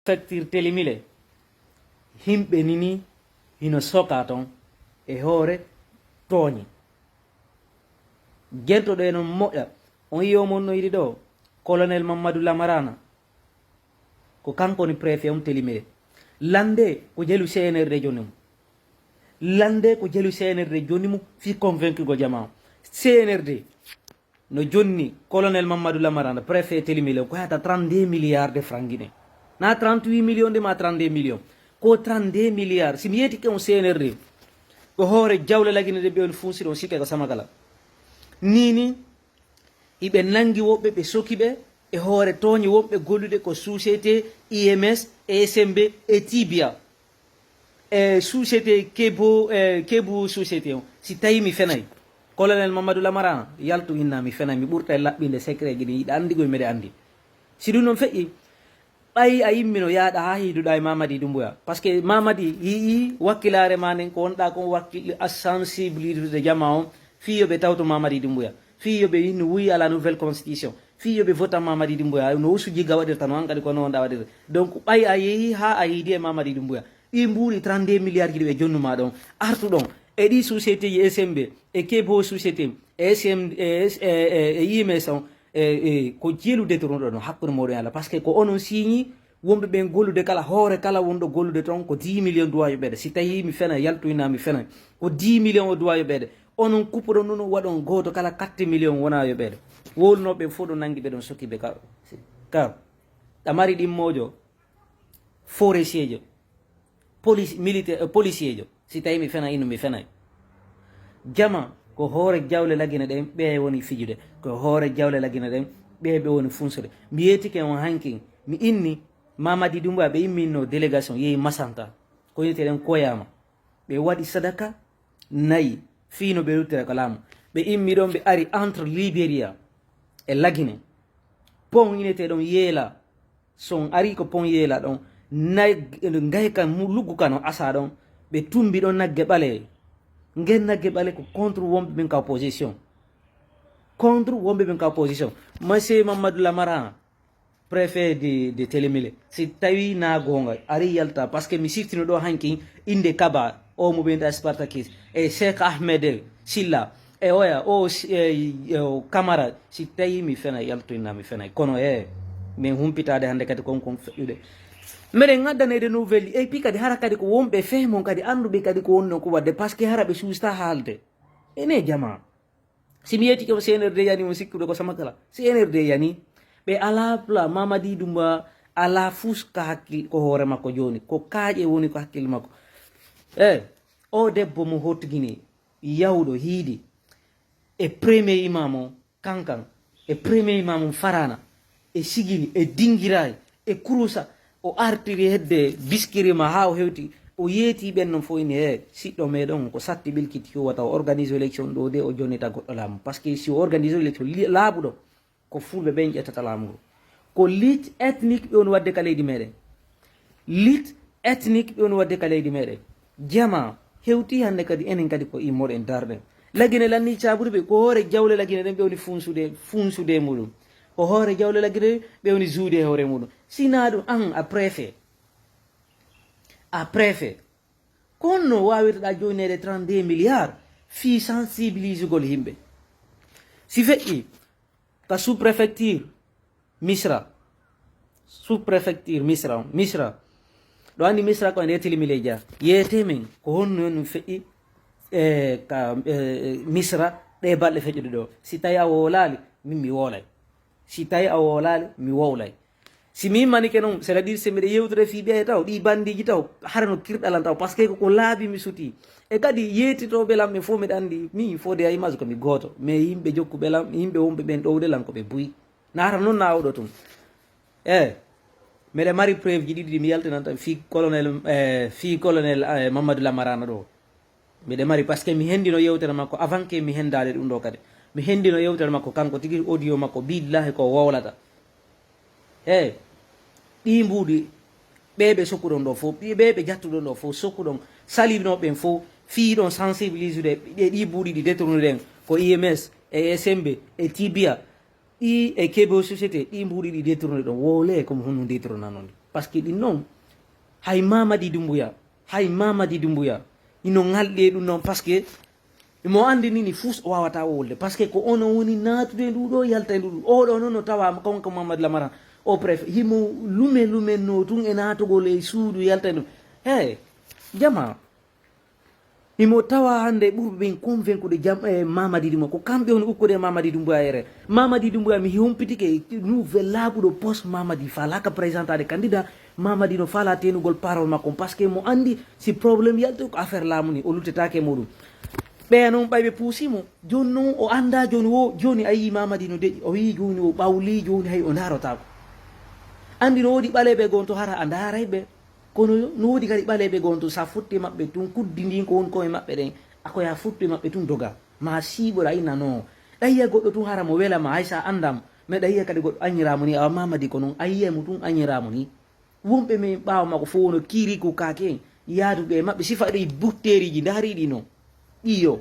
facture Télémele himɓe nini hino soka ton e hoore tooñi gentoɗo eno moƴƴa on yiyomon no yiɗi ɗo colonel Mamadou lamarana ko kanko woni préfet on Télémele lande ko jelu CNRD joni mum lande ko jelu CNRD joni mum fi convaincu go jama o CNRD no jonni colonel Mamadou lamarana préfet Télémele ko hata 32 milliards de francs guiné na 38 millions de ma 32 millions ko 32 milliards simi yeti ke on CNRD ko hoore jawle lagine de ɓe on funsiri on sikke ko samakala nini iɓe nangi woɓɓe ɓe sokiɓe e hoore tooñi wonɓe gollude ko société IMS SMB e tibia e société kebu société o si tawi mi fenayi colonel Mamadou lamarana yaltu inna mi fenayi mi ɓurta e laɓɓinde secret ji ɗi yiɗa andigoye mbeɗe andi si ɗum noon feƴƴi ɓayi a yimmino yaaɗa ha hiiduɗa e Mamadi doumbouya par ce que Mamadi yii wakkilare ma nden ko wonɗa kon wakkille a sensibilité jama o fi yoɓe tawto Mamadi doumbouya fi yoɓe no wuyi ala nouvelle constitution fi yoɓe votan Mamadi doumbouya no usujiga waɗirta no an kadi kono wonɗa waɗirta donc ɓay a yeehi ha a yiidi e Mamadi doumbouya ɗi mbuuri 32 milliards jiɗi ɓe jonnuma ɗon artu ɗon e ɗi société ji SMB e kebo société e IMS on ko jeelu détournuɗo ɗon hakkude moɗon Allah par ce que ko onon signi wonɓe ɓen gollude kala hoore kala wonɗo gollude toon ko 10 millions duwa yoɓede si tawi mi fena yaltoyna mi fena ko 10 millions o duwa yoɓede onon kuppuɗon ɗum waɗon goto kala 4 millions wona yoɓede wolnoɓe fof ɗo nangi ɓe ɗon sokkiɓe ka ɗamari ɗimmojo forestier jo police militaire policier jo si tawi mi fena ino mi fenay jama ko hoore jawle lagine ɗen ɓe woni fijude ko hoore jawle lagine ɗen ɓe woni funsude mi yetike on hanki mi inni Mamadi doumbouya ɓe imminno délégation yeehi masanta ko yiteɗen koyama ɓe waɗi sadaka nayi fiino ɓe ruttira ko laamu ɓe immi ɗon ɓe ari entre Libéria e lagine pont ineteɗon yeela son ari ko pont yeela ɗon gayka luggu kano asa ɗon ɓe tumbi ɗon nagge ɓale ngel nagge ɓale ko contre wonɓe ɓen ka opposition contre wonɓe ɓen ka opposition monsieur Mamadou lamarana préfet de Télémele si tawi na gonga ari yalta par ce que mi siftino ɗo hanki inde kaba o mo ɓenta Spartakis e Cheikh Ahmed Silla e oya o camarade si tawi mi fena yaltoyna mi fenay kono min humpitade hande kadi kon feƴƴude mbeɗen gaddanede nouvelle e puis kadi hara kadi ko wonɓe fehmon kadi anduɓe kadi ko wonno ko wadde par ce que hara ɓe suusta haalde ene jama simi yetike ko CNRD yani mo sikkude ko samakala CNRD yani ɓe ala pla Mamadi doumbouya ala fus ka hakkil ko hoore makko joni ko kaaƴe woni ko hakkille makko o debbo mo hottugini yawɗo hiidi e premier imam o kankan e premier imam o farana e sigini e dinguirayi e kurusa o artiri hedde biskirima ha o hewti o yeeti ɓen noon fo ini siɗɗo meɗon ko satti ɓilkiti huwata o organise élection ɗo de o jonnita goɗɗo laamu par ce que si o organise élection laaɓuɗo ko fulɓe ɓen ƴettata laamu ngo ko lit ethnique ɓe woni wadde ka leydi meɗen lit ethnique ɓe woni wadde ka leydi meɗen jama hewti hande kadi enen kadi ko immoɗen darɗen lagine lanni caɓude ɓe ko hoore jawle lagine ɗen ɓe woni funsude muɗum ko hoore jawle lagine ɓe woni juude e hoore muɗum sina ɗum an a préfet konno wawirtaɗa joynede 32 milliards fi sensibilise gol yimɓe si feƴƴi ka sous préfecture misra ɗo andi misra ko ende Télémele dia yeetemen ko honno on feƴƴi ka misra ɗe balɗe feƴƴude ɗo si tawi a wolali min mi wolay si tawi a wolali mi wowlay si min manike noon c'est à dire se mbiɗa yewtore fi ɓe taw ɗi bandiji taw harano kirɗalan taw par ce que ko laabi mi suti e kadi yettito belam ɓe fof mbiɗa andi min fode a image komi goto mais yimɓe jokku belam yimɓe wonɓe ɓen ɗowdelan koɓe buyi nara noon na oɗo tun mbeɗa mari preuve ji ɗiɗi mi yaltinan tan fi colonel Mamadou lamarana ɗo mbeɗa mari par ce que mi hendino yewtere makko avant que mi hendade ɗum ɗo kadi mi hendino yewtere makko kanko tigui audio makko billahi ko wowlata ɗi mbuuɗi ɓeɓe sokkuɗon ɗo fof ɓeɓe jattuɗon ɗo fof sokkuɗon salinoɓen fof fiiɗon sensibilise ude ɗi mbuuɗi ɗi détournuɗen ko IMS e SMB e tibia ɗi e kebo société ɗi mbuuɗi ɗi détournude ɗon wole comme honno détourna noon parce que ɗin noon hay Mamadi doumbouya ino ngalɗe ɗum noon par ce que mo andi nini fus o wawata wolde par ce que ko ono woni natude nduɗo yalta e nduɗo oɗo noon no tawa konko Mamadou Lamaran o préfet himo lumen no tun e natugol e suudu yalta e ɗum jama imo tawa hande ɓurɓe ɓen convaincude Mamadi ɗimo ko kamɓe on ukkude Mamadi doumbouya ere Mamadi doumbouya mi humpitike nouvelle laaɓuɗo poste Mamadi falaka présentade candidat Mamadi no fala tenugol parole makko par ce que mo andi si probléme yalti ko affaire laamu ni o luttetake muɗum ɓeya noon ɓayɓe puusimo joni noon o anda joni wo joni a yi Mamadi no deƴi o wi joni o ɓawli joni hay o darotako andi no woodi ɓaleɓe gon to hara a darayɓe kono no woodi kadi ɓaleɓe gon to sa futti maɓɓe tun kuddi ndin ko woni koye maɓɓe ɗen akoya futti maɓɓe tun doga ma siɓoɗa inna non ɗayiya goɗɗo tun hara mo welama hay sa andam mais ɗayiya kadi goɗɗo añiramo ni awa Mamadi ko noon a yiyamo tun añiramo ni wonɓe min ɓawa makko fo wono kiiri ko kake yaaduɓe maɓɓe sifa ɗi butteriji daariɗi noon iyo